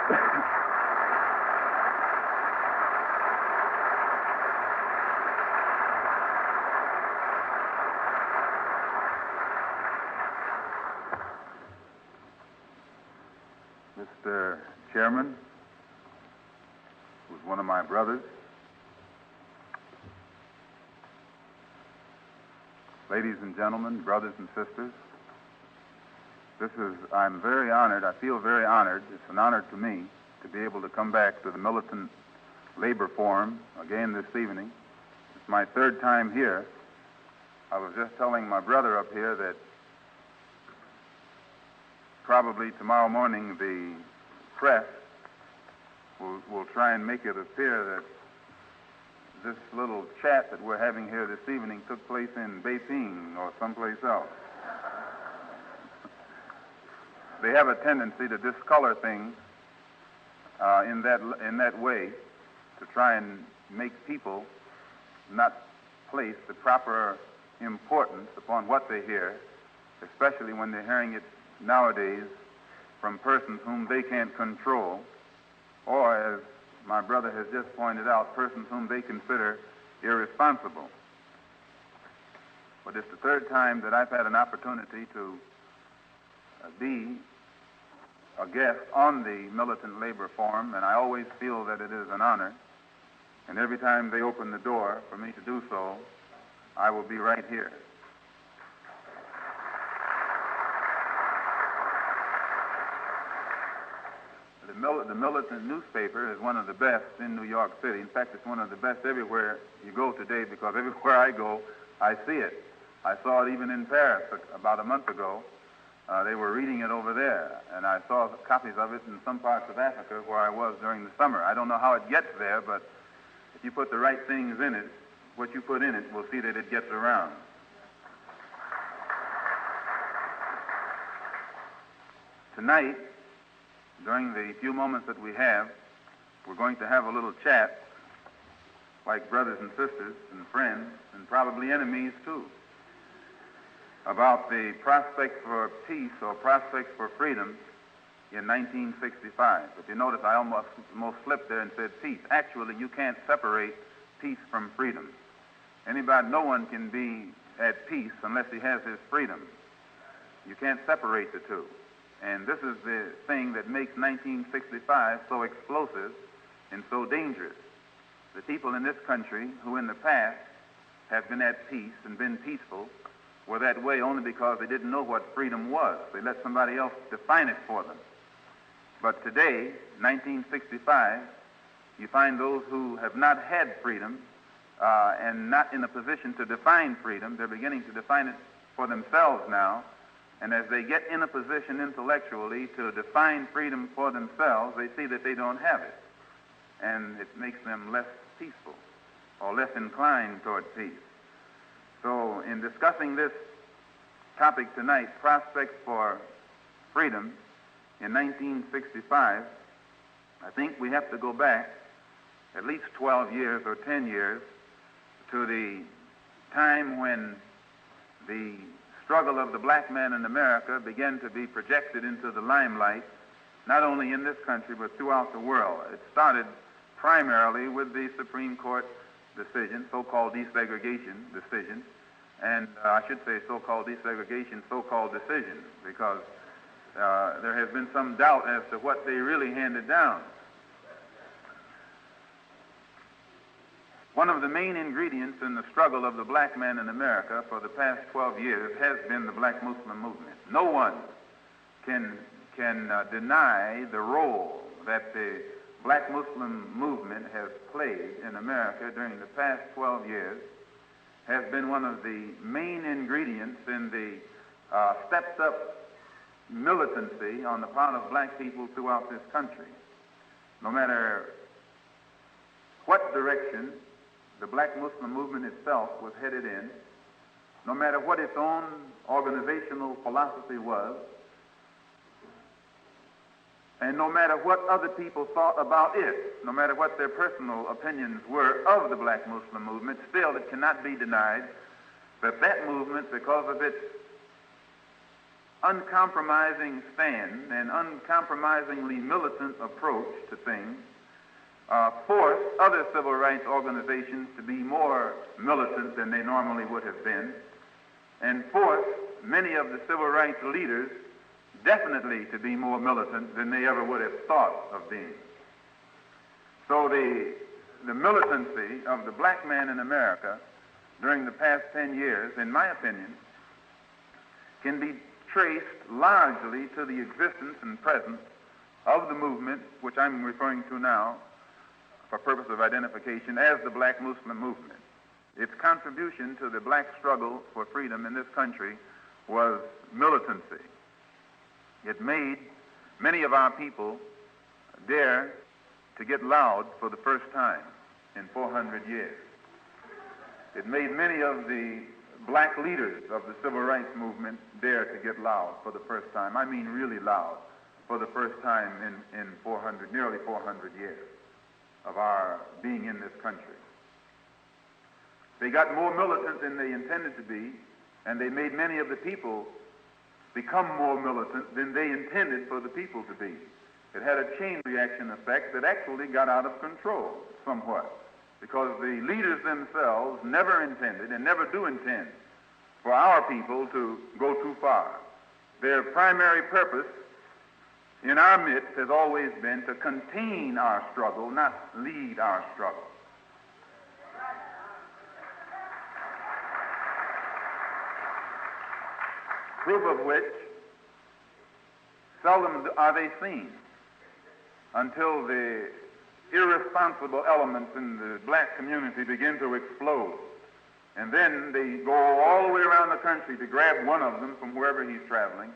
Mr. Chairman, who's one of my brothers, ladies and gentlemen, brothers and sisters, I'm very honored, I feel very honored, it's an honor to me to be able to come back to the Militant Labor Forum again this evening. It's my third time here. I was just telling my brother up here that probably tomorrow morning the press will try and make it appear that this little chat that we're having here this evening took place in Beijing or someplace else. They have a tendency to discolor things in that way, to try and make people not place the proper importance upon what they hear, especially when they're hearing it nowadays from persons whom they can't control, or, as my brother has just pointed out, persons whom they consider irresponsible. But it's the third time that I've had an opportunity to be a guest on the Militant Labor Forum, and I always feel that it is an honor. And every time they open the door for me to do so, I will be right here. The Militant newspaper is one of the best in New York City. In fact, it's one of the best everywhere you go today, because everywhere I go, I see it. I saw it even in Paris about a month ago. They were reading it over there, and I saw copies of it in some parts of Africa where I was during the summer. I don't know how it gets there, but if you put the right things in it, what you put in it will see that it gets around. Tonight, during the few moments that we have, we're going to have a little chat like brothers and sisters and friends and probably enemies too, about the prospect for peace or prospects for freedom in 1965. If you notice, I almost slipped there and said peace. Actually, you can't separate peace from freedom. No one can be at peace unless he has his freedom. You can't separate the two. And this is the thing that makes 1965 so explosive and so dangerous. The people in this country who in the past have been at peace and been peaceful were that way only because they didn't know what freedom was. They let somebody else define it for them. But today, 1965, you find those who have not had freedom and not in a position to define freedom. They're beginning to define it for themselves now. And as they get in a position intellectually to define freedom for themselves, they see that they don't have it. And it makes them less peaceful or less inclined toward peace. So in discussing this topic tonight, prospects for freedom in 1965, I think we have to go back at least 12 years or 10 years to the time when the struggle of the black man in America began to be projected into the limelight, not only in this country but throughout the world. It started primarily with the Supreme Court decision, so-called desegregation decision, and I should say so-called desegregation, so-called decision, because there has been some doubt as to what they really handed down. One of the main ingredients in the struggle of the black man in America for the past 12 years has been the black Muslim movement. No one can deny the role that the black Muslim movement has played in America during the past 12 years, has been one of the main ingredients in the stepped-up militancy on the part of black people throughout this country. No matter what direction the black Muslim movement itself was headed in, no matter what its own organizational philosophy was, and no matter what other people thought about it, no matter what their personal opinions were of the black Muslim movement, still it cannot be denied that that movement, because of its uncompromising stand and uncompromisingly militant approach to things forced other civil rights organizations to be more militant than they normally would have been, and forced many of the civil rights leaders definitely to be more militant than they ever would have thought of being. So the militancy of the black man in America during the past 10 years, in my opinion, can be traced largely to the existence and presence of the movement, which I'm referring to now for purpose of identification as the Black Muslim movement. Its contribution to the black struggle for freedom in this country was militancy. It made many of our people dare to get loud for the first time in 400 years. It made many of the black leaders of the civil rights movement dare to get loud for the first time. I mean really loud for the first time in nearly 400 years of our being in this country. They got more militant than they intended to be, and they made many of the people become more militant than they intended for the people to be. It had a chain reaction effect that actually got out of control somewhat, because the leaders themselves never intended and never do intend for our people to go too far. Their primary purpose in our midst has always been to contain our struggle, not lead our struggle. Proof of which, seldom are they seen until the irresponsible elements in the black community begin to explode. And then they go all the way around the country to grab one of them from wherever he's traveling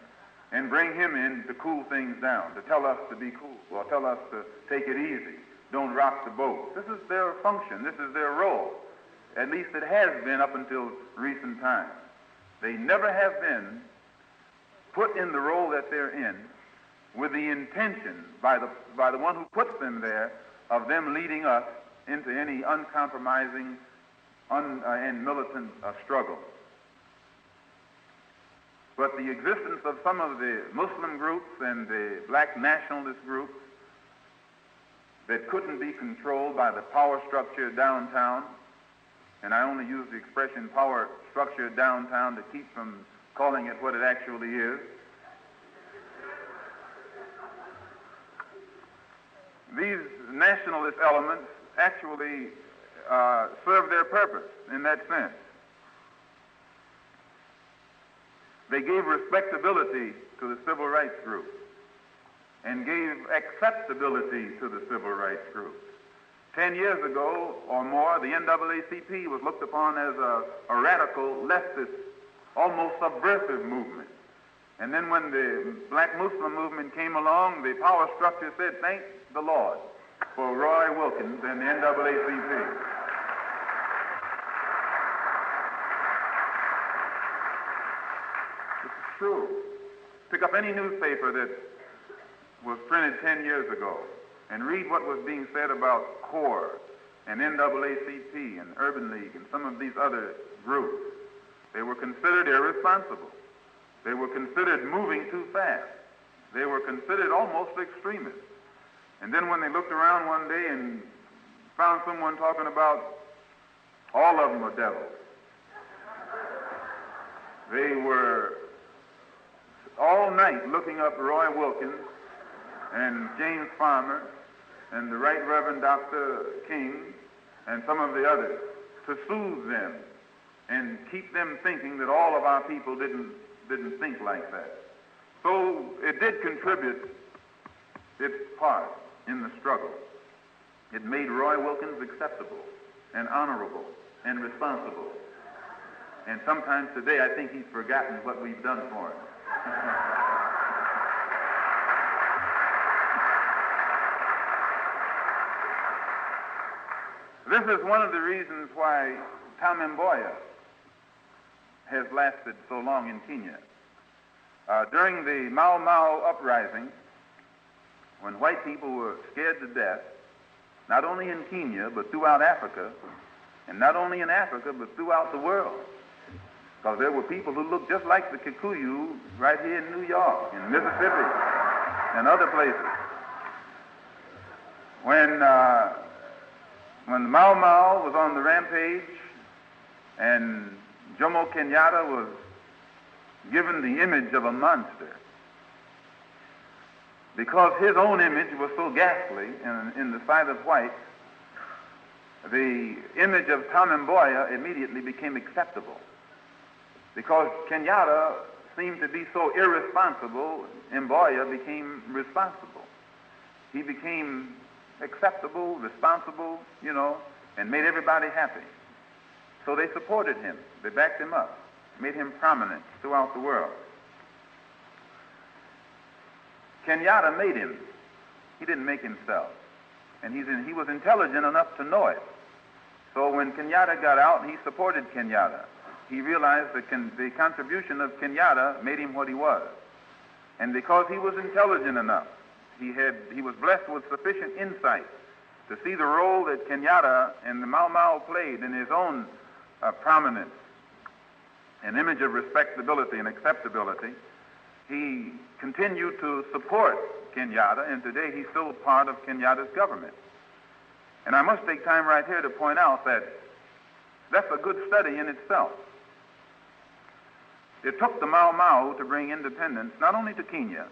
and bring him in to cool things down, to tell us to be cool, or tell us to take it easy, don't rock the boat. This is their function, this is their role. At least it has been up until recent times. They never have been put in the role that they're in with the intention by the one who puts them there of them leading us into any uncompromising and militant struggle. But the existence of some of the Muslim groups and the black nationalist groups that couldn't be controlled by the power structure downtown, and I only use the expression power structure downtown to keep from calling it what it actually is. These nationalist elements actually serve their purpose in that sense. They gave respectability to the civil rights groups and gave acceptability to the civil rights groups. 10 years ago or more, the NAACP was looked upon as a radical, leftist, almost subversive movement. And then when the Black Muslim movement came along, the power structure said, thank the Lord for Roy Wilkins and the NAACP. This is true. Pick up any newspaper that was printed 10 years ago and read what was being said about CORE and NAACP and Urban League and some of these other groups. They were considered irresponsible. They were considered moving too fast. They were considered almost extremists. And then when they looked around one day and found someone talking about all of them are devils, they were all night looking up Roy Wilkins and James Farmer and the Right Reverend Dr. King and some of the others to soothe them and keep them thinking that all of our people didn't think like that. So it did contribute its part in the struggle. It made Roy Wilkins acceptable and honorable and responsible. And sometimes today I think he's forgotten what we've done for him. This is one of the reasons why Tom Mboya has lasted so long in Kenya. During the Mau Mau uprising, when white people were scared to death, not only in Kenya, but throughout Africa, and not only in Africa, but throughout the world, Because there were people who looked just like the Kikuyu right here in New York, in Mississippi, and other places. When Mau Mau was on the rampage and Jomo Kenyatta was given the image of a monster, because his own image was so ghastly in the sight of whites, the image of Tom Mboya immediately became acceptable. Because Kenyatta seemed to be so irresponsible, Mboya became responsible. He became acceptable, responsible, and made everybody happy. So they supported him. They backed him up, made him prominent throughout the world. Kenyatta made him. He didn't make himself. And he was intelligent enough to know it. So when Kenyatta got out, he supported Kenyatta. He realized that the contribution of Kenyatta made him what he was. And because he was intelligent enough, he was blessed with sufficient insight to see the role that Kenyatta and the Mau Mau played in his own prominence, an image of respectability and acceptability. He continued to support Kenyatta, and today he's still part of Kenyatta's government. And I must take time right here to point out that that's a good study in itself. It took the Mau Mau to bring independence not only to Kenya,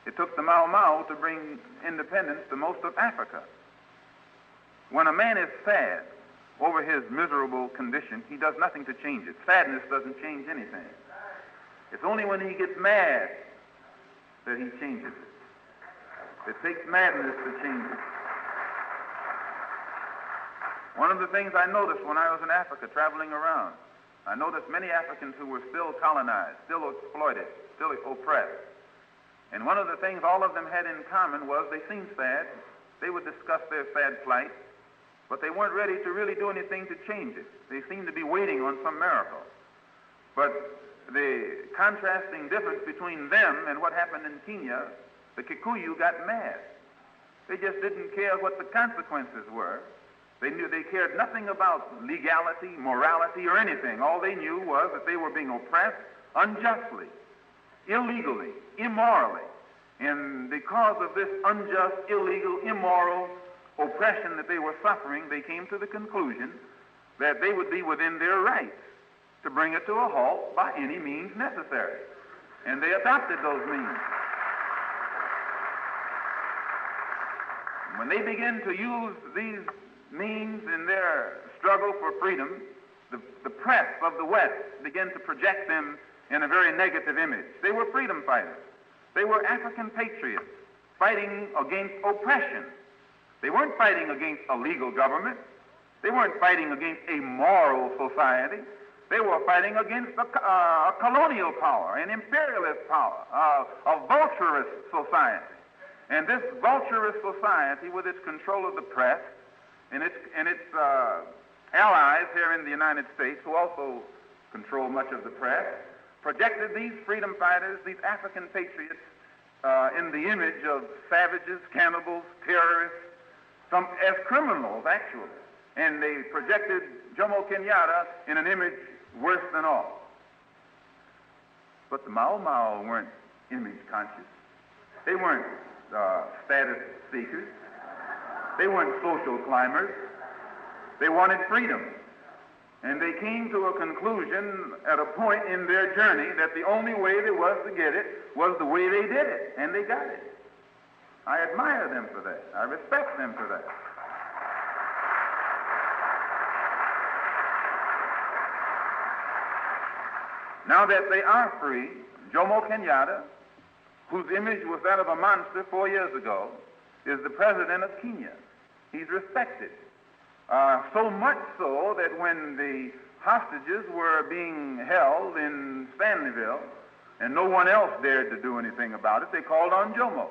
it took the Mau Mau to bring independence to most of Africa. When a man is sad over his miserable condition, he does nothing to change it. Sadness doesn't change anything. It's only when he gets mad that he changes it. It takes madness to change it. One of the things I noticed when I was in Africa traveling around, I noticed many Africans who were still colonized, still exploited, still oppressed. And one of the things all of them had in common was they seemed sad. They would discuss their sad plight, but they weren't ready to really do anything to change it. They seemed to be waiting on some miracle. But the contrasting difference between them and what happened in Kenya, the Kikuyu got mad. They just didn't care what the consequences were. They cared nothing about legality, morality, or anything. All they knew was that they were being oppressed unjustly, illegally, immorally. And because of this unjust, illegal, immoral oppression that they were suffering, they came to the conclusion that they would be within their rights to bring it to a halt by any means necessary. And they adopted those means. When they began to use these means in their struggle for freedom, the press of the West began to project them in a very negative image. They were freedom fighters. They were African patriots fighting against oppression. They weren't fighting against a legal government. They weren't fighting against a moral society. They were fighting against a colonial power, an imperialist power, a vulturous society. And this vulturous society, with its control of the press and its allies here in the United States, who also control much of the press, projected these freedom fighters, these African patriots, in the image of savages, cannibals, terrorists, some as criminals, actually. And they projected Jomo Kenyatta in an image worse than all. But the Mau Mau weren't image conscious. They weren't status seekers. They weren't social climbers. They wanted freedom. And they came to a conclusion at a point in their journey that the only way there was to get it was the way they did it, and they got it. I admire them for that. I respect them for that. Now that they are free, Jomo Kenyatta, whose image was that of a monster 4 years ago, is the president of Kenya. He's respected. So much so that when the hostages were being held in Stanleyville and no one else dared to do anything about it, they called on Jomo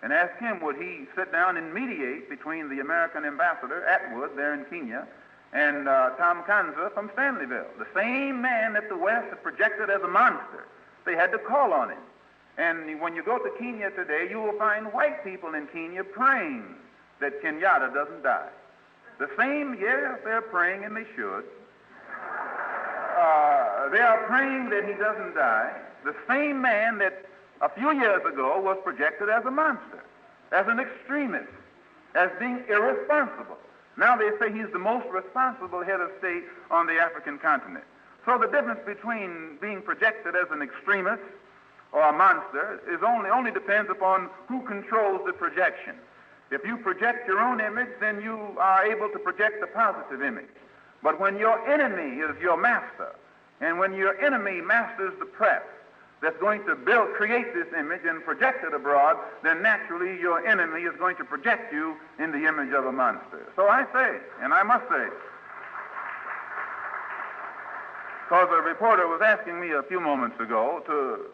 and asked him would he sit down and mediate between the American ambassador, Atwood, there in Kenya, and Tom Kanza from Stanleyville, the same man that the West had projected as a monster. They had to call on him. And when you go to Kenya today, you will find white people in Kenya praying that Kenyatta doesn't die. The same, yes, they're praying, and they should. are praying that he doesn't die. The same man that a few years ago was projected as a monster, as an extremist, as being irresponsible. Now they say he's the most responsible head of state on the African continent. So the difference between being projected as an extremist or a monster is only depends upon who controls the projection. If you project your own image, then you are able to project a positive image. But when your enemy is your master, and when your enemy masters the press that's going to create this image and project it abroad, then naturally your enemy is going to project you in the image of a monster. So I say, and I must say, because a reporter was asking me a few moments ago to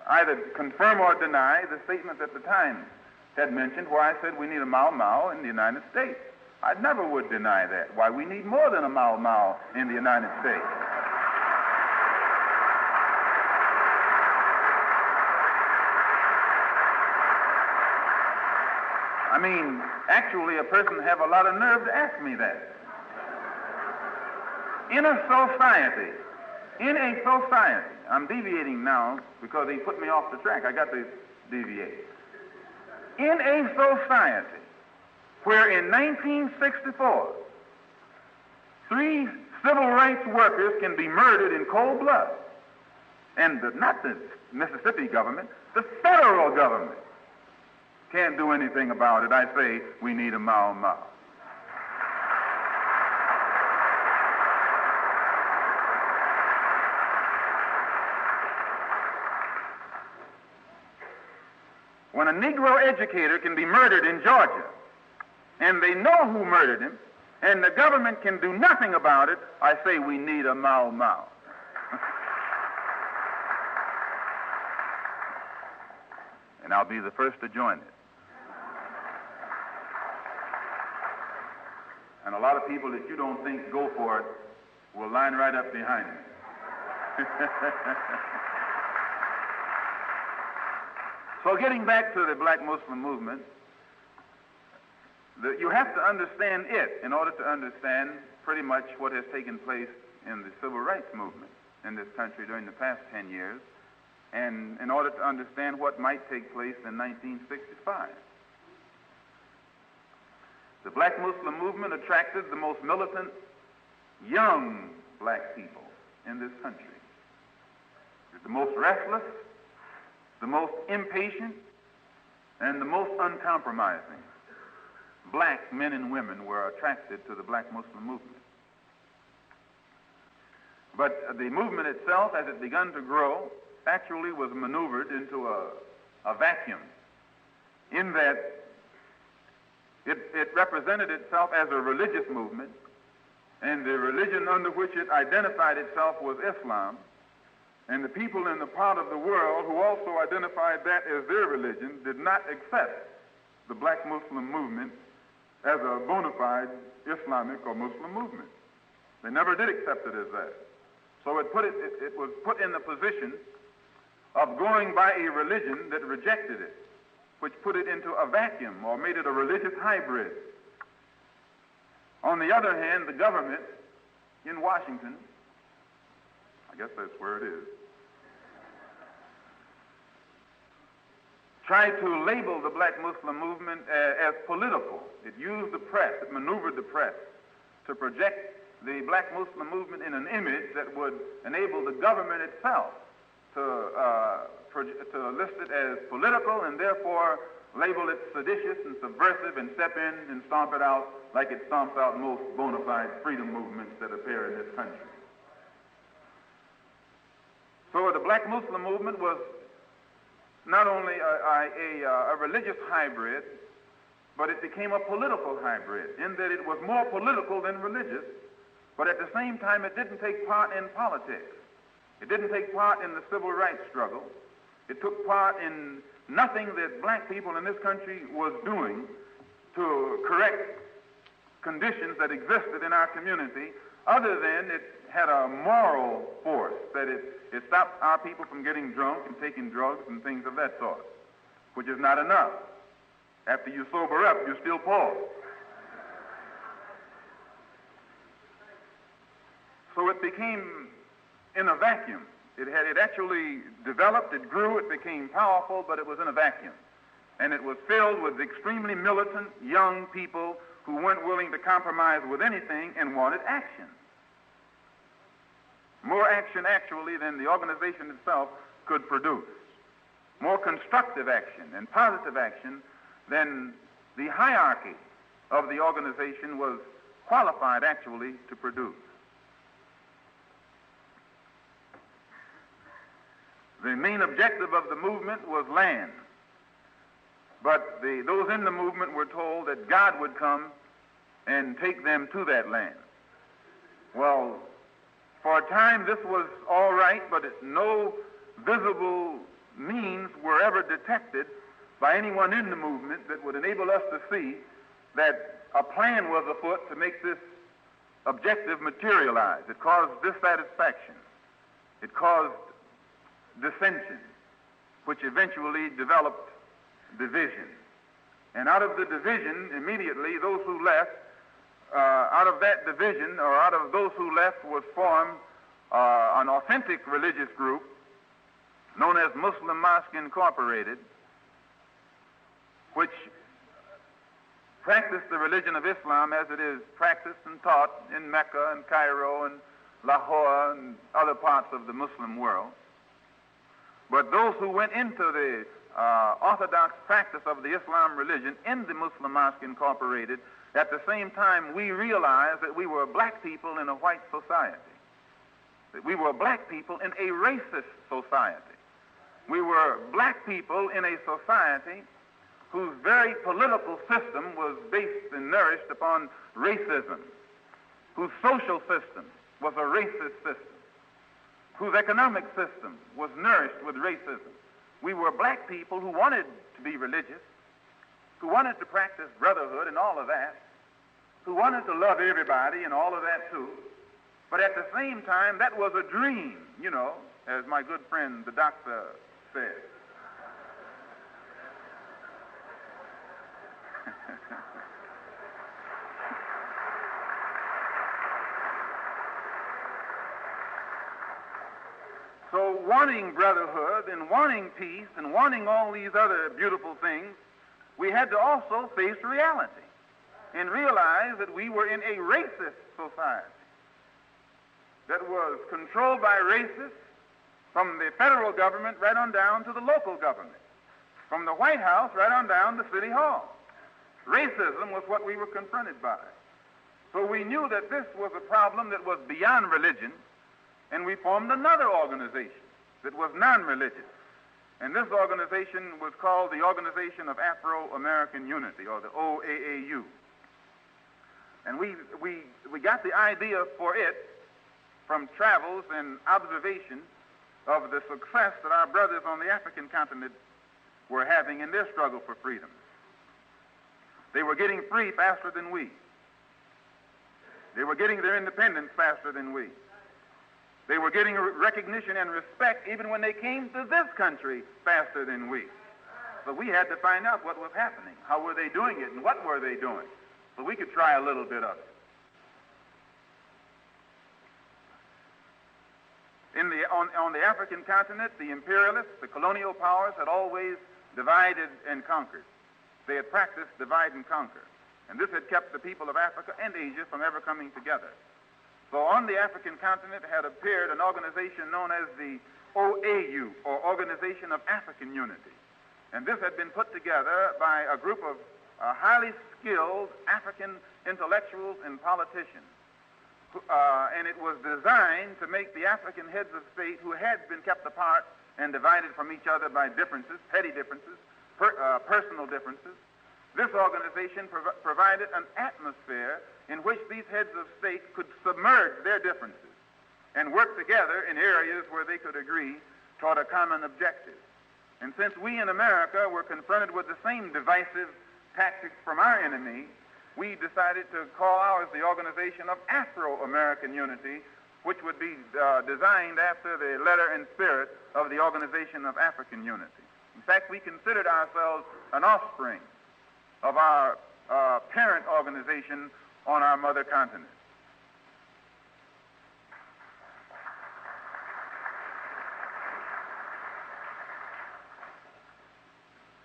either confirm or deny the statement that the Times had mentioned where I said we need a Mau Mau in the United States. I never would deny that. Why, we need more than a Mau Mau in the United States. I mean, actually, a person have a lot of nerve to ask me that. In a society, I'm deviating now because he put me off the track. I got to deviate. In a society where in 1964, 3 civil rights workers can be murdered in cold blood, and not the Mississippi government, the federal government can't do anything about it, I say we need a Mau Mau. When a Negro educator can be murdered in Georgia, and they know who murdered him, and the government can do nothing about it, I say we need a Mau Mau. And I'll be the first to join it. And a lot of people that you don't think go for it will line right up behind me. So getting back to the Black Muslim movement, you have to understand it in order to understand pretty much what has taken place in the civil rights movement in this country during the past 10 years, and in order to understand what might take place in 1965. The Black Muslim movement attracted the most militant young black people in this country. The most restless, the most impatient, and the most uncompromising black men and women were attracted to the Black Muslim movement. But the movement itself, as it began to grow, actually was maneuvered into a vacuum, in that it represented itself as a religious movement, and the religion under which it identified itself was Islam. And the people in the part of the world who also identified that as their religion did not accept the Black Muslim movement as a bona fide Islamic or Muslim movement. They never did accept it as that. So it was put in the position of going by a religion that rejected it, which put it into a vacuum or made it a religious hybrid. On the other hand, the government in Washington, I guess that's where it is, tried to label the Black Muslim movement as political. It used the press, it maneuvered the press to project the Black Muslim movement in an image that would enable the government itself to list it as political and therefore label it seditious and subversive and step in and stomp it out like it stomps out most bona fide freedom movements that appear in this country. So the Black Muslim movement was not only a religious hybrid, but it became a political hybrid in that it was more political than religious, but at the same time it didn't take part in politics. It didn't take part in the civil rights struggle. It took part in nothing that black people in this country was doing to correct conditions that existed in our community, other than it had a moral force, that it stopped our people from getting drunk and taking drugs and things of that sort, which is not enough. After you sober up, you're still poor. So it became in a vacuum. It actually developed, it grew, it became powerful, but it was in a vacuum. And it was filled with extremely militant young people who weren't willing to compromise with anything and wanted action. More action, actually, than the organization itself could produce. More constructive action and positive action than the hierarchy of the organization was qualified, actually, to produce. The main objective of the movement was land. But those in the movement were told that God would come and take them to that land. Well, for a time this was all right, but no visible means were ever detected by anyone in the movement that would enable us to see that a plan was afoot to make this objective materialize. It caused dissatisfaction. It caused dissension, which eventually developed division. And out of the division, immediately, those who left, out of that division, or out of those who left, was formed an authentic religious group known as Muslim Mosque Incorporated, which practiced the religion of Islam as it is practiced and taught in Mecca and Cairo and Lahore and other parts of the Muslim world. But those who went into the orthodox practice of the Islam religion in the Muslim Mosque Incorporated, at the same time we realized that we were black people in a white society, that we were black people in a racist society. We were black people in a society whose very political system was based and nourished upon racism, whose social system was a racist system, whose economic system was nourished with racism. We were black people who wanted to be religious, who wanted to practice brotherhood and all of that, who wanted to love everybody and all of that too. But at the same time, that was a dream, as my good friend, the doctor, said. So wanting brotherhood and wanting peace and wanting all these other beautiful things, we had to also face reality and realize that we were in a racist society that was controlled by racists from the federal government right on down to the local government, from the White House right on down to City Hall. Racism was what we were confronted by. So we knew that this was a problem that was beyond religion, and we formed another organization that was non-religious. And this organization was called the Organization of Afro-American Unity, or the OAAU. And we got the idea for it from travels and observation of the success that our brothers on the African continent were having in their struggle for freedom. They were getting free faster than we. They were getting their independence faster than we. They were getting recognition and respect even when they came to this country faster than we. So we had to find out what was happening. How were they doing it and what were they doing? So we could try a little bit of it. On the African continent, the imperialists, the colonial powers, had always divided and conquered. They had practiced divide and conquer. And this had kept the people of Africa and Asia from ever coming together. So on the African continent had appeared an organization known as the OAU, or Organization of African Unity. And this had been put together by a group of highly skilled African intellectuals and politicians. And it was designed to make the African heads of state, who had been kept apart and divided from each other by differences, petty differences, personal differences. This organization provided an atmosphere in which these heads of state could submerge their differences and work together in areas where they could agree toward a common objective. And since we in America were confronted with the same divisive tactics from our enemy, we decided to call ours the Organization of Afro-American Unity, which would be designed after the letter and spirit of the Organization of African Unity. In fact, we considered ourselves an offspring of our parent organization on our mother continent.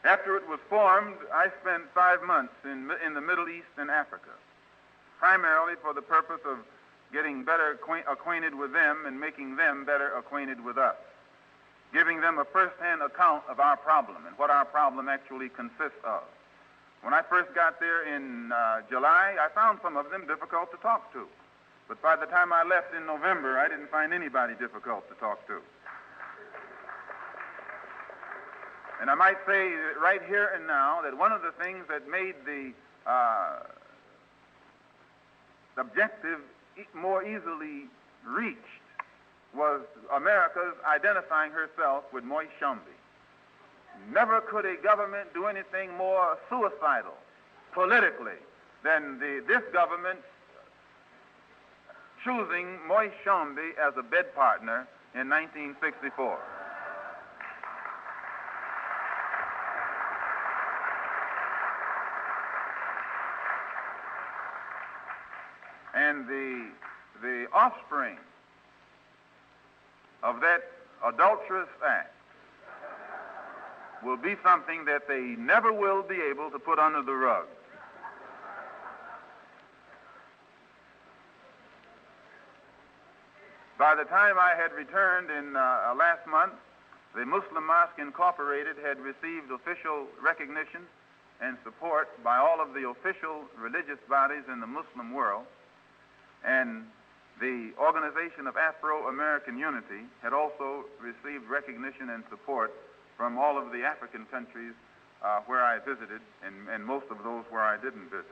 After it was formed, I spent 5 months in the Middle East and Africa, primarily for the purpose of getting better acquainted with them and making them better acquainted with us, giving them a first-hand account of our problem and what our problem actually consists of. When I first got there in July, I found some of them difficult to talk to. But by the time I left in November, I didn't find anybody difficult to talk to. And I might say right here and now that one of the things that made the objective more easily reached was America's identifying herself with Moise Tshombe. Never could a government do anything more suicidal politically than this government choosing Moise Tshombe as a bed partner in 1964. And the offspring of that adulterous act will be something that they never will be able to put under the rug. By the time I had returned in last month, the Muslim Mosque Incorporated had received official recognition and support by all of the official religious bodies in the Muslim world, and the Organization of Afro-American Unity had also received recognition and support from all of the African countries where I visited, and most of those where I didn't visit.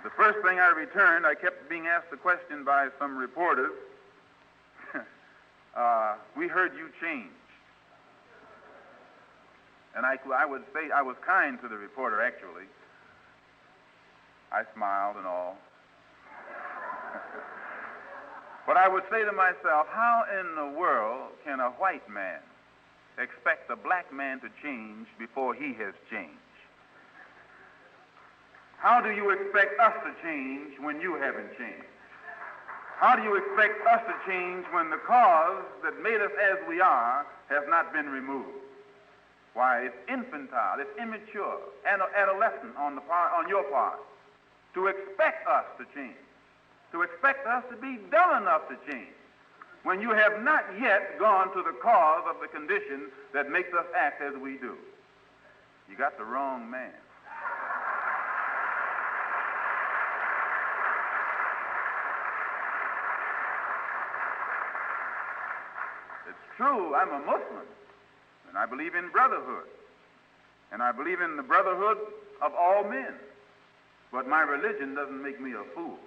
The first thing I returned, I kept being asked the question by some reporters, we heard you change. And I would say I was kind to the reporter, actually. I smiled and all. But I would say to myself, how in the world can a white man expect a black man to change before he has changed? How do you expect us to change when you haven't changed? How do you expect us to change when the cause that made us as we are has not been removed? Why, it's infantile, it's immature, and adolescent on your part to expect us to change, to expect us to be dumb enough to change, when you have not yet gone to the cause of the condition that makes us act as we do. You got the wrong man. It's true, I'm a Muslim, and I believe in brotherhood, and I believe in the brotherhood of all men, but my religion doesn't make me a fool.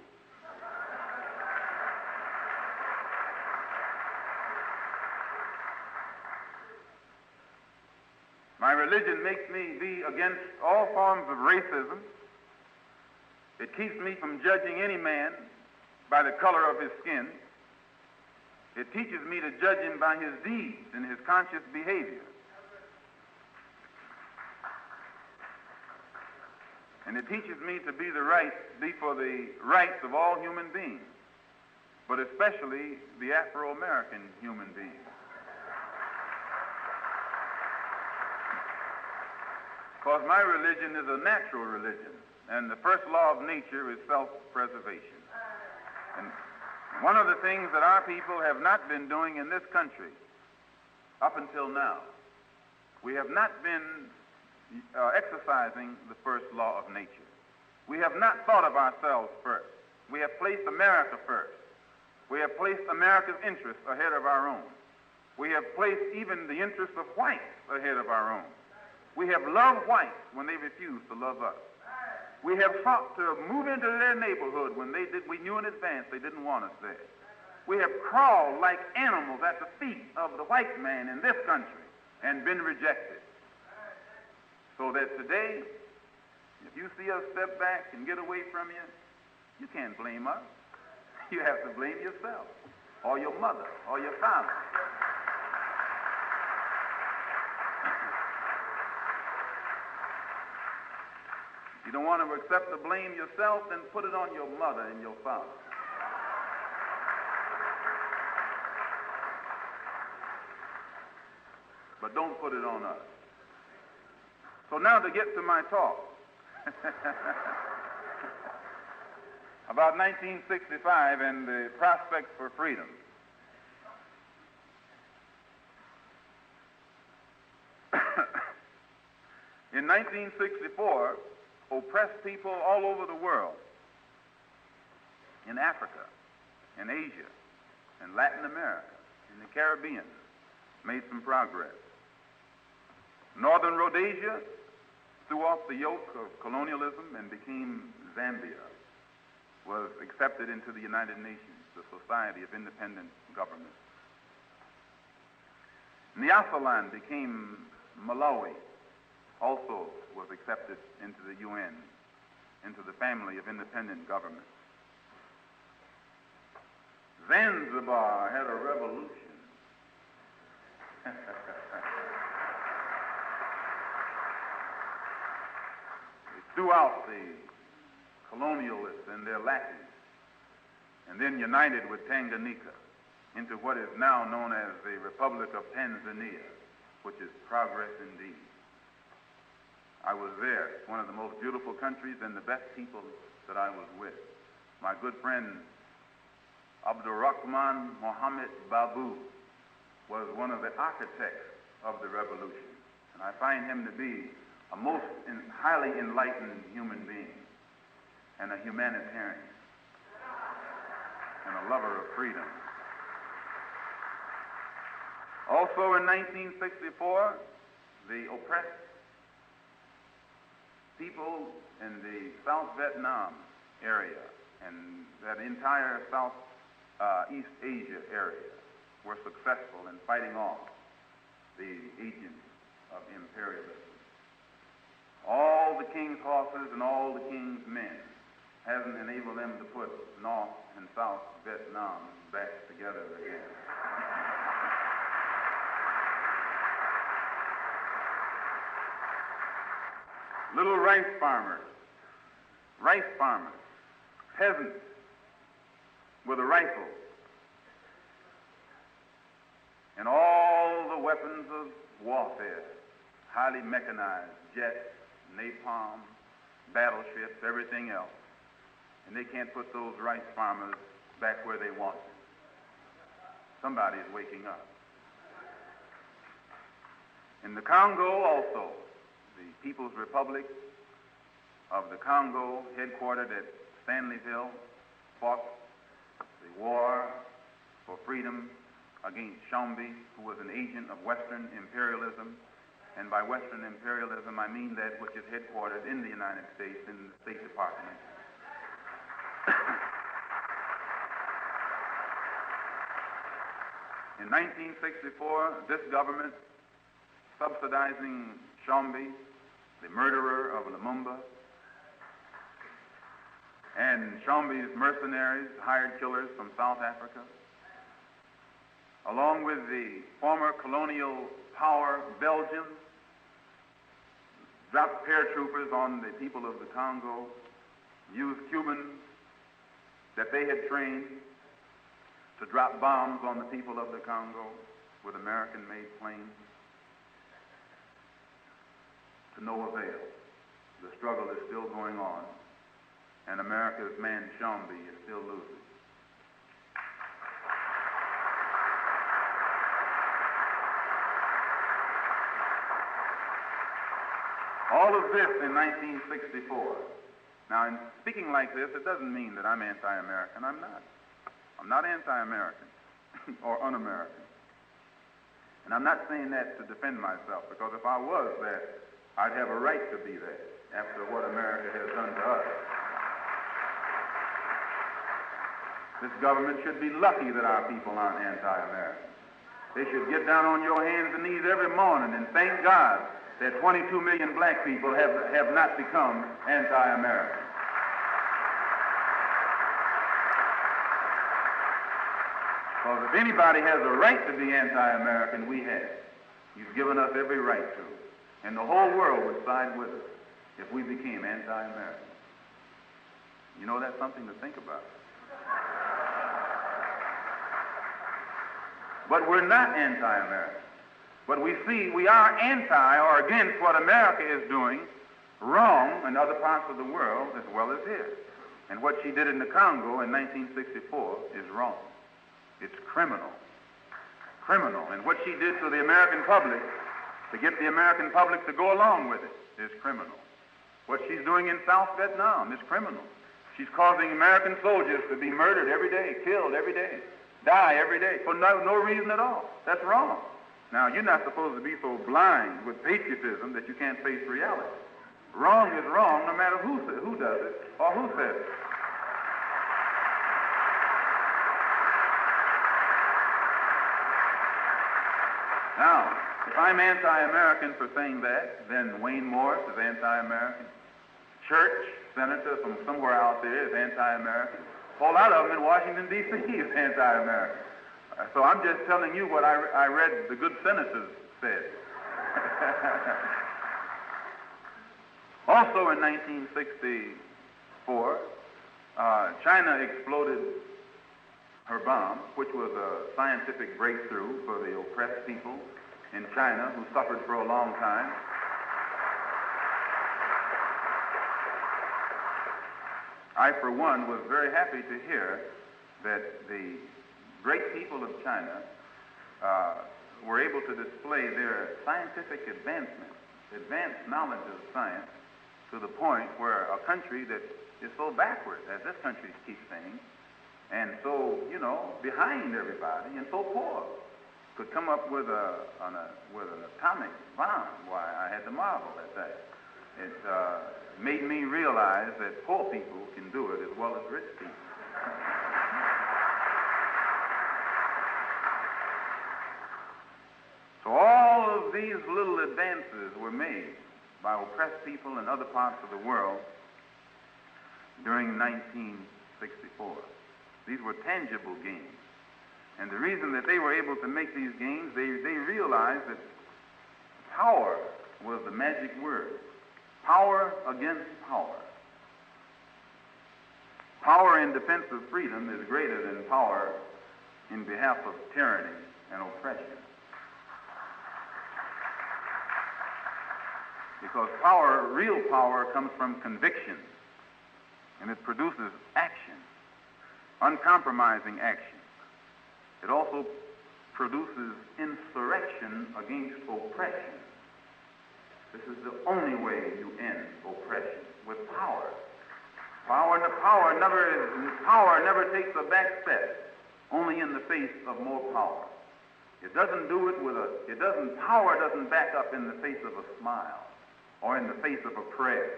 My religion makes me be against all forms of racism. It keeps me from judging any man by the color of his skin. It teaches me to judge him by his deeds and his conscious behavior. And it teaches me to be for the rights of all human beings, but especially the Afro-American human beings. Because my religion is a natural religion, and the first law of nature is self-preservation. And one of the things that our people have not been doing in this country up until now, we have not been exercising the first law of nature. We have not thought of ourselves first. We have placed America first. We have placed America's interests ahead of our own. We have placed even the interests of whites ahead of our own. We have loved whites when they refused to love us. We have sought to move into their neighborhood when we knew in advance they didn't want us there. We have crawled like animals at the feet of the white man in this country and been rejected. So that today, if you see us step back and get away from you, you can't blame us. You have to blame yourself, or your mother, or your father. If you don't want to accept the blame yourself, then put it on your mother and your father. but don't put it on us. So now to get to my talk. About 1965 and the prospects for freedom. In 1964, oppressed people all over the world, in Africa, in Asia, in Latin America, in the Caribbean, made some progress. Northern Rhodesia threw off the yoke of colonialism and became Zambia, was accepted into the United Nations, the Society of Independent Governments. Nyasaland became Malawi, also was accepted into the UN, into the family of independent governments. Zanzibar had a revolution. They threw out the colonialists and their lackeys, and then united with Tanganyika into what is now known as the Republic of Tanzania, which is progress indeed. I was there, one of the most beautiful countries and the best people that I was with. My good friend Abdurrahman Mohammed Babu was one of the architects of the revolution, and I find him to be a most highly enlightened human being and a humanitarian and a lover of freedom. Also in 1964, the oppressed people in the South Vietnam area and that entire Southeast Asia area were successful in fighting off the agents of imperialism. All the king's horses and all the king's men hasn't enabled them to put North and South Vietnam back together again. Little rice farmers, peasants with a rifle, and all the weapons of warfare, highly mechanized, jets, napalm, battleships, everything else. And they can't put those rice farmers back where they want them. Somebody is waking up. In the Congo also, the People's Republic of the Congo, headquartered at Stanleyville, fought the war for freedom against Tshombe, who was an agent of Western imperialism. And by Western imperialism, I mean that which is headquartered in the United States, in the State Department. In 1964, this government, subsidizing Tshombe, the murderer of Lumumba, and Tshombe's mercenaries, hired killers from South Africa, along with the former colonial power Belgium, dropped paratroopers on the people of the Congo, used Cubans that they had trained to drop bombs on the people of the Congo with American-made planes. To no avail. The struggle is still going on, and America's man Tshombe is still losing. All of this in 1964. Now, in speaking like this, it doesn't mean that I'm anti-American. I'm not. I'm not anti-American or un-American. And I'm not saying that to defend myself, because if I was that, I'd have a right to be that after what America has done to us. This government should be lucky that our people aren't anti-American. They should get down on your hands and knees every morning and thank God that 22 million black people have not become anti-American. Because if anybody has a right to be anti-American, we have. You've given us every right to. And the whole world would side with us if we became anti-American. You know, that's something to think about. But we're not anti-American. But we see we are anti or against what America is doing wrong in other parts of the world as well as here. And what she did in the Congo in 1964 is wrong. It's criminal. Criminal. And what she did to the American public, to get the American public to go along with it, is criminal. What she's doing in South Vietnam is criminal. She's causing American soldiers to be murdered every day, killed every day, die every day for no reason at all. That's wrong. Now, you're not supposed to be so blind with patriotism that you can't face reality. Wrong is wrong no matter who does it or who says it. Now, if I'm anti-American for saying that, then Wayne Morris is anti-American. Church, senator from somewhere out there, is anti-American. A whole lot of them in Washington, D.C. is anti-American. So I'm just telling you what I read the good senators said. Also in 1964, China exploded her bomb, which was a scientific breakthrough for the oppressed people in China who suffered for a long time. I, for one, was very happy to hear that the great people of China were able to display their scientific advancement, advanced knowledge of science, to the point where a country that is so backward, as this country keeps saying, and so, behind everybody, and so poor, could come up with an atomic bomb. Why, I had to marvel at that. It made me realize that poor people can do it as well as rich people. So all of these little advances were made by oppressed people in other parts of the world during 1964. These were tangible gains. And the reason that they were able to make these gains, they realized that power was the magic word. Power against power. Power in defense of freedom is greater than power in behalf of tyranny and oppression. Because power, real power, comes from conviction, and it produces action, uncompromising action. It also produces insurrection against oppression. This is the only way you end oppression, with power. Power never takes a back step, only in the face of more power. It doesn't do it power doesn't back up in the face of a smile, or in the face of a prayer,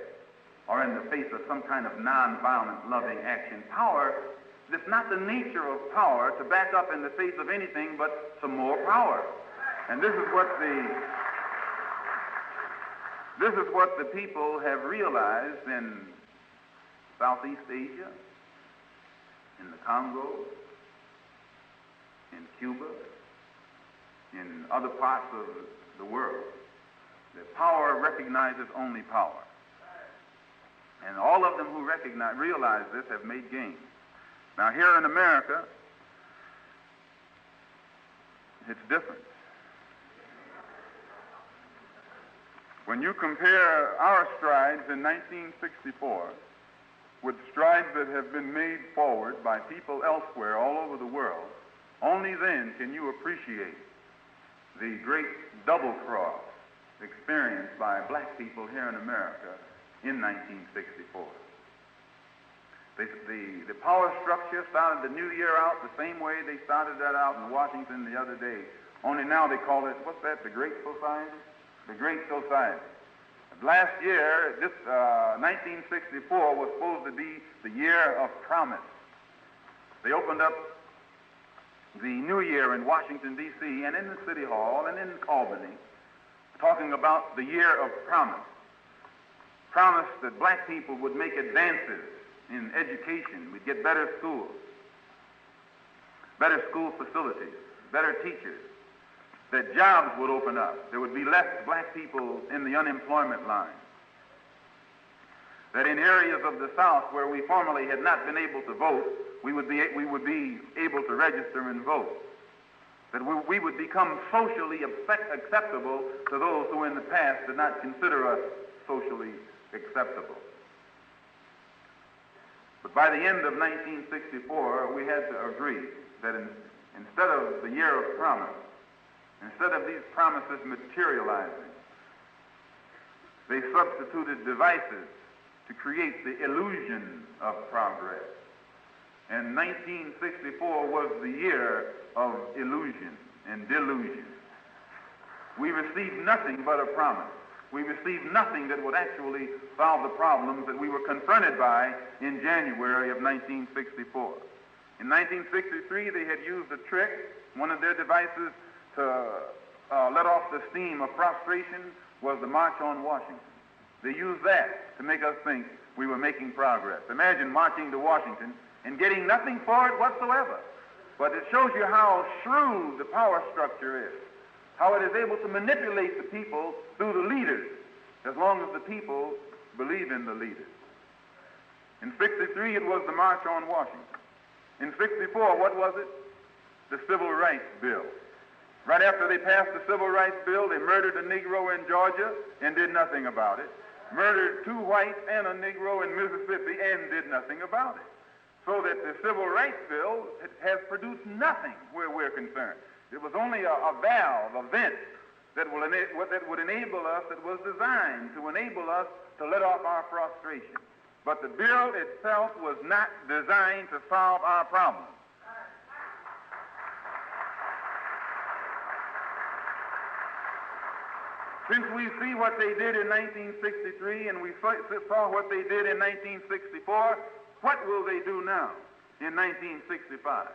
or in the face of some kind of nonviolent loving action. Power, it's not the nature of power to back up in the face of anything but some more power. And this is what the people have realized in Southeast Asia, in the Congo, in Cuba, in other parts of the world. That power recognizes only power. And all of them who realize this have made gains. Now here in America, it's different. When you compare our strides in 1964 with strides that have been made forward by people elsewhere all over the world, only then can you appreciate the great double cross experienced by black people here in America in 1964. The power structure started the new year out the same way they started that out in Washington the other day. Only now they call it, what's that, the Great Society? The Great Society. Last year, 1964 was supposed to be the year of promise. They opened up the new year in Washington, D.C., and in the City Hall, and in Albany, talking about the year of promise. Promise that black people would make advances in education. We'd get better schools, better school facilities, better teachers, that jobs would open up. There would be less black people in the unemployment line. That in areas of the South where we formerly had not been able to vote, we would be able to register and vote. that we would become socially acceptable to those who in the past did not consider us socially acceptable. But by the end of 1964, we had to agree that instead of the year of promise, instead of these promises materializing, they substituted devices to create the illusion of progress. And 1964 was the year of illusion and delusion. We received nothing but a promise. We received nothing that would actually solve the problems that we were confronted by in January of 1964. In 1963, they had used a trick, one of their devices to let off the steam of frustration was the March on Washington. They used that to make us think we were making progress. Imagine marching to Washington and getting nothing for it whatsoever. But it shows you how shrewd the power structure is, how it is able to manipulate the people through the leaders, as long as the people believe in the leaders. In 63, it was the March on Washington. In 64, what was it? The Civil Rights Bill. Right after they passed the Civil Rights Bill, they murdered a Negro in Georgia and did nothing about it. Murdered 2 whites and a Negro in Mississippi and did nothing about it. So that the Civil Rights Bill has produced nothing where we're concerned. It was only a valve, a vent, that would enable us, that was designed to enable us to let off our frustration. But the bill itself was not designed to solve our problems. Since we see what they did in 1963 and we saw what they did in 1964, what will they do now in 1965?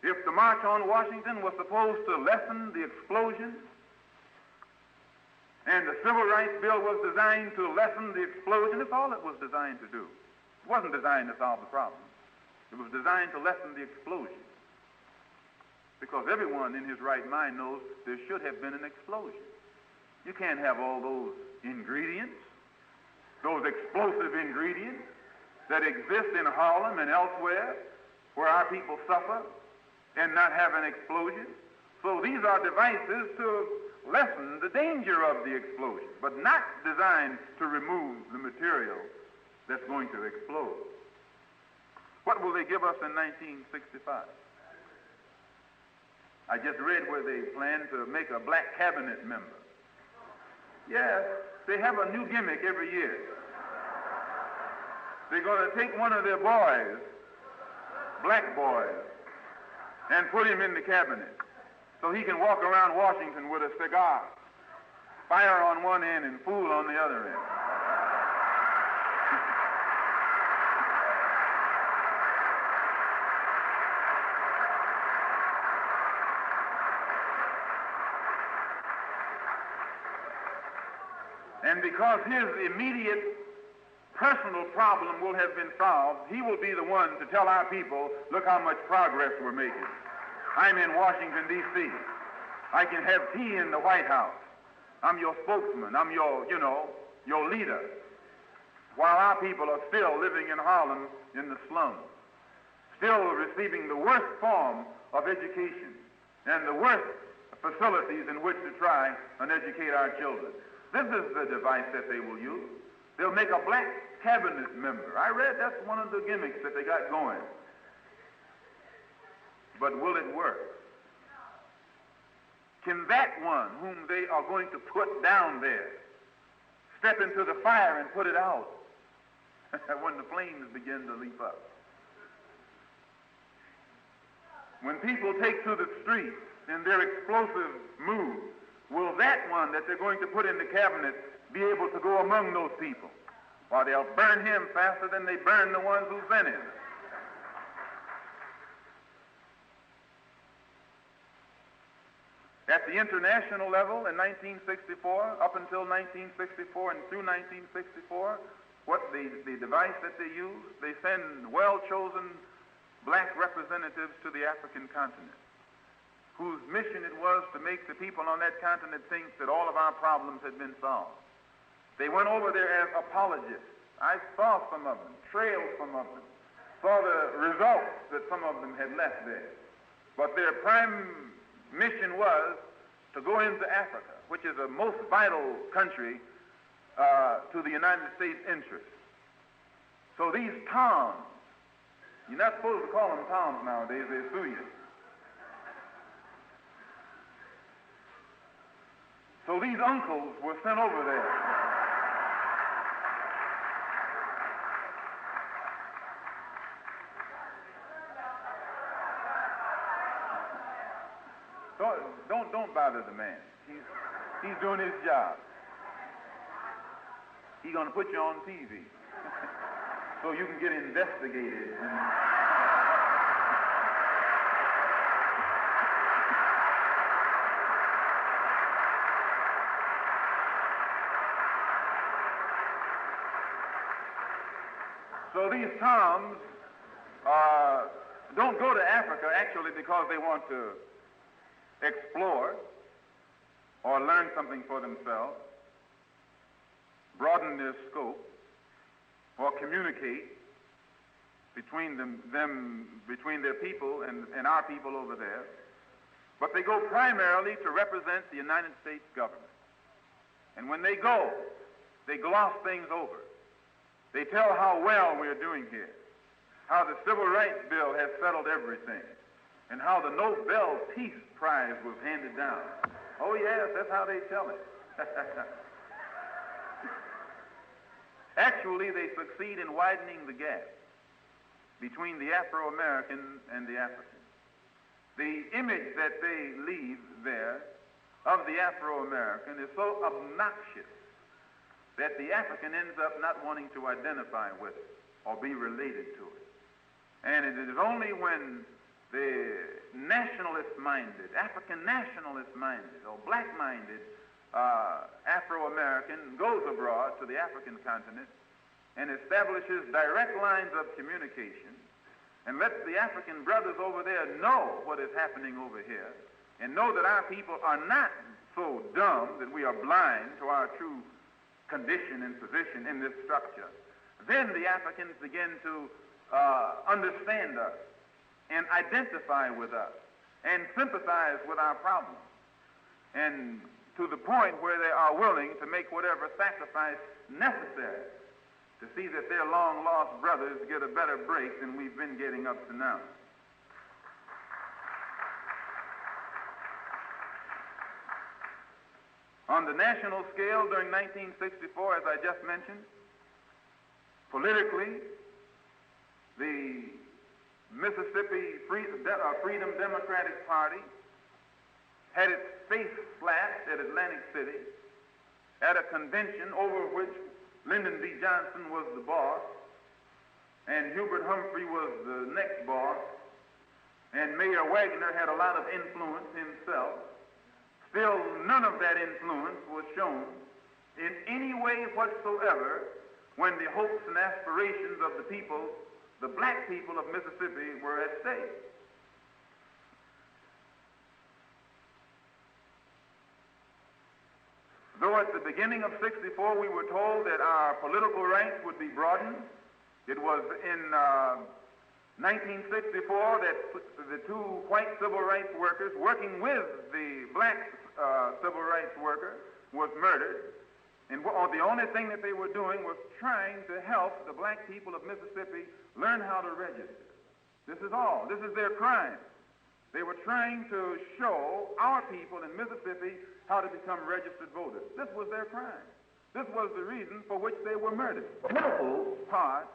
If the March on Washington was supposed to lessen the explosion, and the Civil Rights Bill was designed to lessen the explosion, that's all it was designed to do. It wasn't designed to solve the problem. It was designed to lessen the explosion. Because everyone in his right mind knows there should have been an explosion. You can't have all those ingredients, those explosive ingredients that exist in Harlem and elsewhere where our people suffer, and not have an explosion. So these are devices to lessen the danger of the explosion, but not designed to remove the material that's going to explode. What will they give us in 1965? I just read where they plan to make a black cabinet member. Yes, they have a new gimmick every year. They're going to take one of their boys, black boys, and put him in the cabinet so he can walk around Washington with a cigar, fire on one end and fool on the other end. And because his immediate personal problem will have been solved, he will be the one to tell our people, look how much progress we're making. I'm in Washington, D.C. I can have tea in the White House. I'm your spokesman. I'm your leader. While our people are still living in Harlem in the slums, still receiving the worst form of education and the worst facilities in which to try and educate our children. This is the device that they will use. They'll make a black cabinet member. I read that's one of the gimmicks that they got going. But will it work? Can that one whom they are going to put down there step into the fire and put it out when the flames begin to leap up? When people take to the streets in their explosive mood, will that one that they're going to put in the cabinet be able to go among those people? Or they'll burn him faster than they burn the ones who sent him. At the international level in 1964, up until 1964 and through 1964, what the device that they use, they send well-chosen black representatives to the African continent, whose mission it was to make the people on that continent think that all of our problems had been solved. They went over there as apologists. I saw some of them, trailed some of them, saw the results that some of them had left there. But their prime mission was to go into Africa, which is a most vital country to the United States interest. So these Toms, you're not supposed to call them Toms nowadays, they sue you. So these uncles were sent over there. Don't bother the man. He's doing his job. He's going to put you on TV so you can get investigated. So these Toms don't go to Africa actually because they want to explore or learn something for themselves, broaden their scope, or communicate between between their people and our people over there. But they go primarily to represent the United States government. And when they go, they gloss things over. They tell how well we're doing here, how the Civil Rights Bill has settled everything, and how the Nobel Peace Prize was handed down. Oh, yes, that's how they tell it. Actually, they succeed in widening the gap between the Afro-American and the African. The image that they leave there of the Afro-American is so obnoxious that the African ends up not wanting to identify with it or be related to it. And it is only when the nationalist-minded, African nationalist-minded, or black-minded Afro-American goes abroad to the African continent and establishes direct lines of communication and lets the African brothers over there know what is happening over here and know that our people are not so dumb that we are blind to our true condition and position in this structure. Then the Africans begin to understand us and identify with us and sympathize with our problems, and to the point where they are willing to make whatever sacrifice necessary to see that their long-lost brothers get a better break than we've been getting up to now. On the national scale during 1964, as I just mentioned, politically, the Mississippi Freedom Democratic Party had its face slapped at Atlantic City at a convention over which Lyndon B. Johnson was the boss and Hubert Humphrey was the next boss, and Mayor Wagner had a lot of influence himself. Still, none of that influence was shown in any way whatsoever when the hopes and aspirations of the people, the black people of Mississippi, were at stake. Though at the beginning of '64 we were told that our political rights would be broadened, it was in 1964 that the two white civil rights workers working with the black civil rights worker was murdered. And the only thing that they were doing was trying to help the black people of Mississippi learn how to register. This is all. This is their crime. They were trying to show our people in Mississippi how to become registered voters. This was their crime. This was the reason for which they were murdered. The pitiful part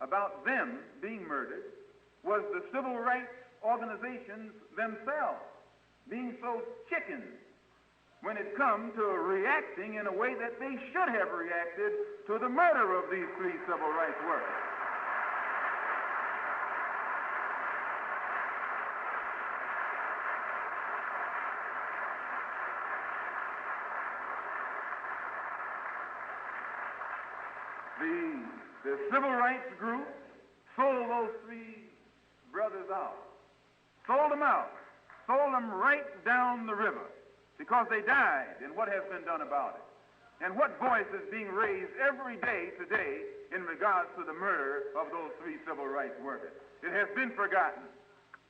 about them being murdered was the civil rights organizations themselves being so chicken when it comes to reacting in a way that they should have reacted to the murder of these three civil rights workers. The civil rights group sold those three brothers out. Sold them out. Sold them right down the river because they died, and what has been done about it? And what voice is being raised every day today in regards to the murder of those three civil rights workers? It has been forgotten.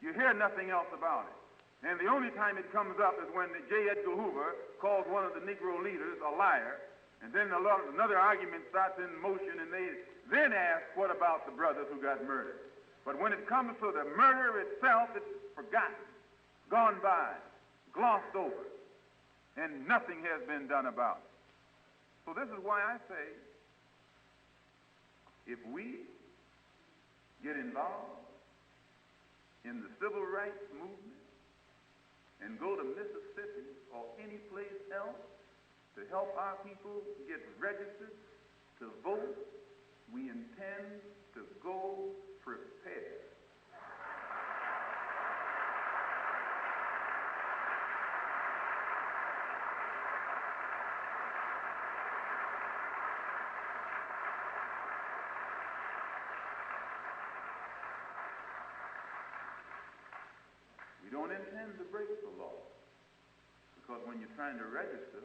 You hear nothing else about it. And the only time it comes up is when J. Edgar Hoover calls one of the Negro leaders a liar, and then another argument starts in motion, and they then ask, what about the brothers who got murdered? But when it comes to the murder itself, it's forgotten, gone by, glossed over, and nothing has been done about it. So this is why I say, if we get involved in the civil rights movement and go to Mississippi or any place else to help our people get registered to vote, we intend to go prepared. We don't intend to break the law, because when you're trying to register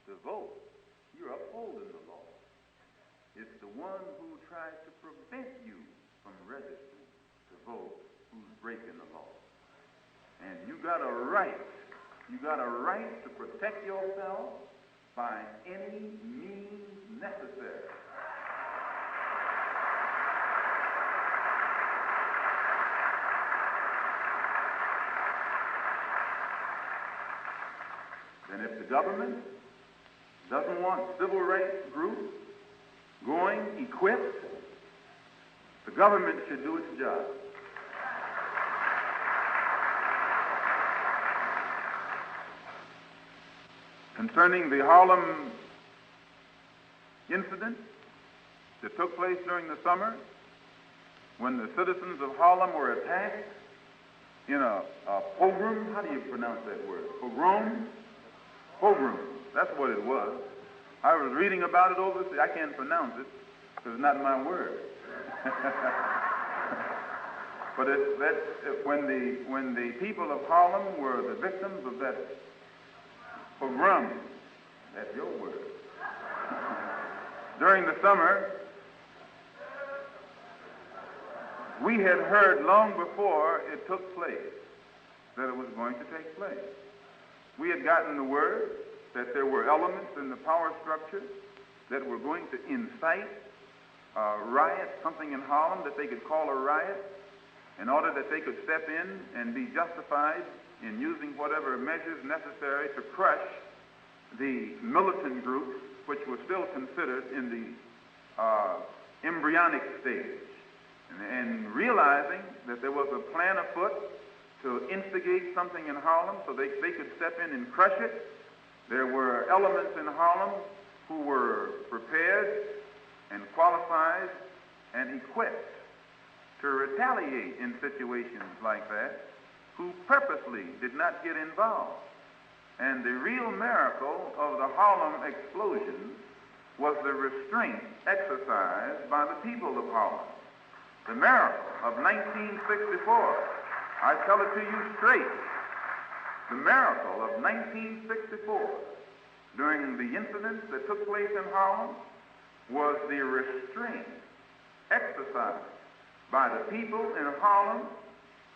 to vote, you're upholding the law. It's the one who tries to prevent you from registering to vote who's breaking the law. And you got a right to protect yourself by any means necessary. And if the government doesn't want civil rights groups going equipped, the government should do its job. Concerning the Harlem incident that took place during the summer, when the citizens of Harlem were attacked in a pogrom, how do you pronounce that word? Pogrom? Pogrom, that's what it was. I was reading about it overseas. I can't pronounce it because it's not my word. But when the people of Harlem were the victims of that pogrom, that's your word. During the summer, we had heard long before it took place that it was going to take place. We had gotten the word that there were elements in the power structure that were going to incite a riot, something in Harlem that they could call a riot, in order that they could step in and be justified in using whatever measures necessary to crush the militant groups, which were still considered in the embryonic stage. And realizing that there was a plan afoot to instigate something in Harlem so they could step in and crush it, there were elements in Harlem who were prepared and qualified and equipped to retaliate in situations like that, who purposely did not get involved. And the real miracle of the Harlem explosion was the restraint exercised by the people of Harlem. The miracle of 1964. I tell it to you straight. The miracle of 1964, during the incidents that took place in Harlem, was the restraint exercised by the people in Harlem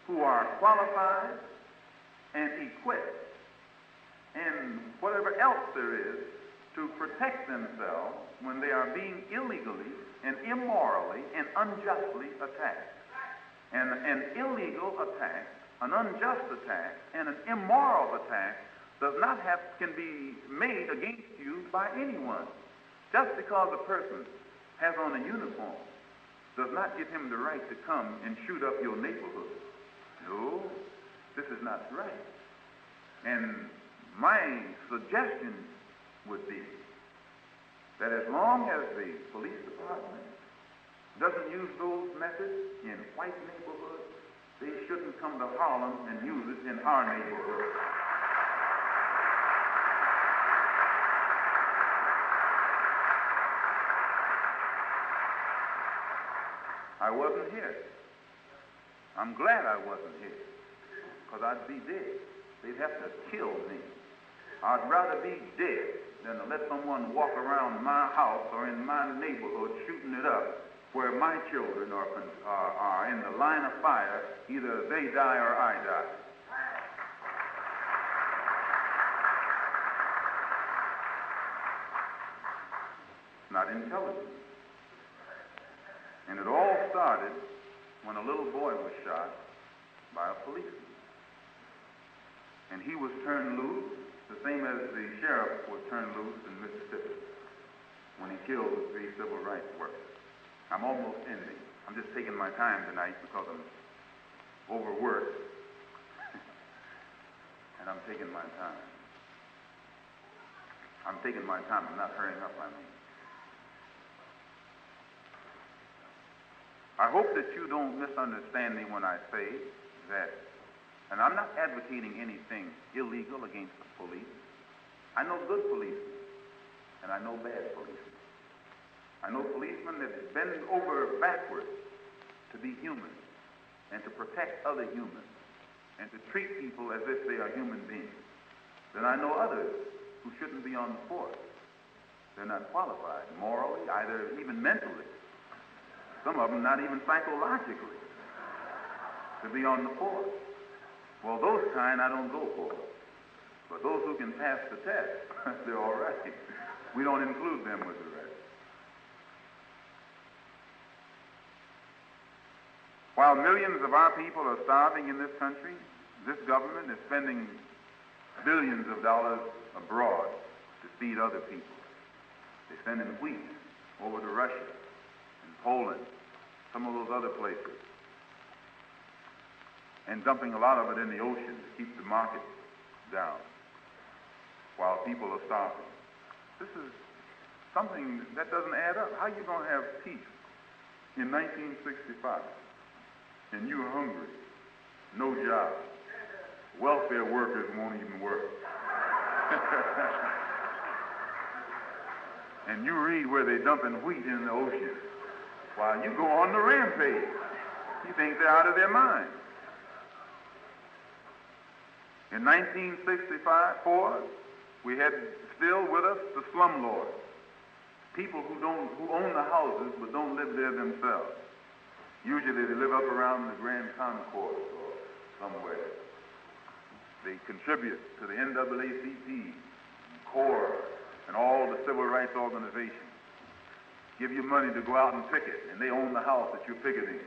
who are qualified and equipped and whatever else there is to protect themselves when they are being illegally and immorally and unjustly attacked. And an illegal attack, an unjust attack, and an immoral attack can be made against you by anyone. Just because a person has on a uniform does not give him the right to come and shoot up your neighborhood. No, this is not right. And my suggestion would be that as long as the police department doesn't use those methods in white neighborhoods, they shouldn't come to Harlem and use it in our neighborhood. I wasn't here. I'm glad I wasn't here, because I'd be dead. They'd have to kill me. I'd rather be dead than to let someone walk around my house or in my neighborhood shooting it up where my children are in the line of fire, either they die or I die. Not intelligent. And it all started when a little boy was shot by a policeman. And he was turned loose, the same as the sheriff was turned loose in Mississippi when he killed the 3 civil rights workers. I'm almost ending. I'm just taking my time tonight because I'm overworked. And I'm taking my time. I'm taking my time. I'm not hurrying up, I mean. I hope that you don't misunderstand me when I say that, and I'm not advocating anything illegal against the police. I know good policemen, and I know bad policemen. I know policemen that bend over backwards to be human and to protect other humans and to treat people as if they are human beings. Then I know others who shouldn't be on the force. They're not qualified morally, either even mentally. Some of them not even psychologically to be on the force. Well, those kind I don't go for. But those who can pass the test, they're all right. We don't include them with the rest. While millions of our people are starving in this country, this government is spending billions of dollars abroad to feed other people. They're sending wheat over to Russia and Poland, some of those other places, and dumping a lot of it in the ocean to keep the market down while people are starving. This is something that doesn't add up. How are you going to have peace in 1965 and you're hungry, no job, welfare workers won't even work? And you read where they're dumping wheat in the ocean while you go on the rampage. You think they're out of their mind. In 1964, we had still with us the slumlords, people who own the houses but don't live there themselves. Usually they live up around the Grand Concourse or somewhere. They contribute to the NAACP, CORE, and all the civil rights organizations. Give you money to go out and picket, and they own the house that you're picketing.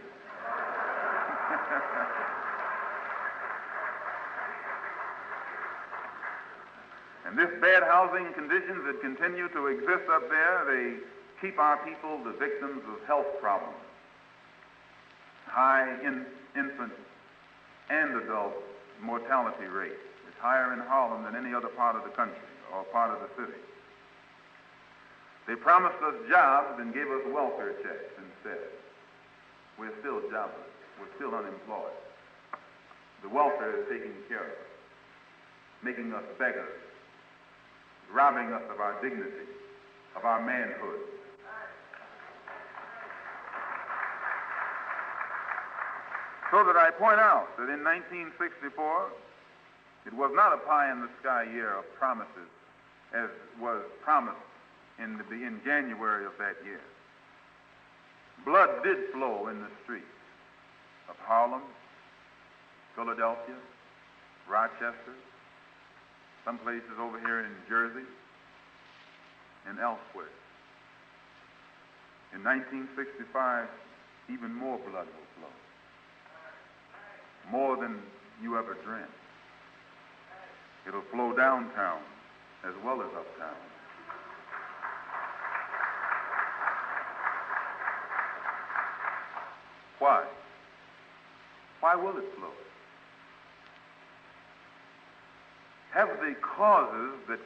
And this bad housing conditions that continue to exist up there, they keep our people the victims of health problems. High infant and adult mortality rate is higher in Harlem than any other part of the country or part of the city. They promised us jobs and gave us welfare checks instead. We're still jobless. We're still unemployed. The welfare is taking care of us, making us beggars, robbing us of our dignity, of our manhood. So that I point out that in 1964, it was not a pie-in-the-sky year of promises as was promised in January of that year. Blood did flow in the streets of Harlem, Philadelphia, Rochester, some places over here in Jersey, and elsewhere. In 1965, even more blood will flow. More than you ever dreamt. It'll flow downtown as well as uptown. Why? Why will it flow? Have the causes that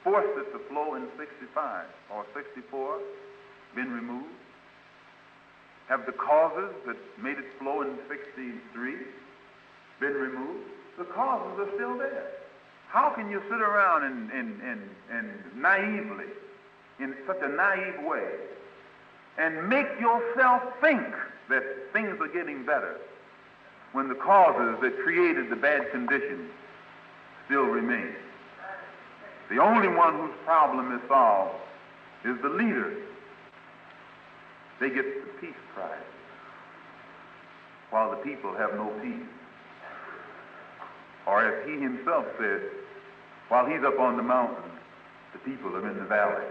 forced it to flow in 65 or 64 been removed? Have the causes that made it flow in 63 been removed? The causes are still there. How can you sit around and naively, in such a naive way, and make yourself think that things are getting better when the causes that created the bad conditions still remain? The only one whose problem is solved is the leader they get the peace prize, while the people have no peace. Or as he himself said, while he's up on the mountain, the people are in the valley.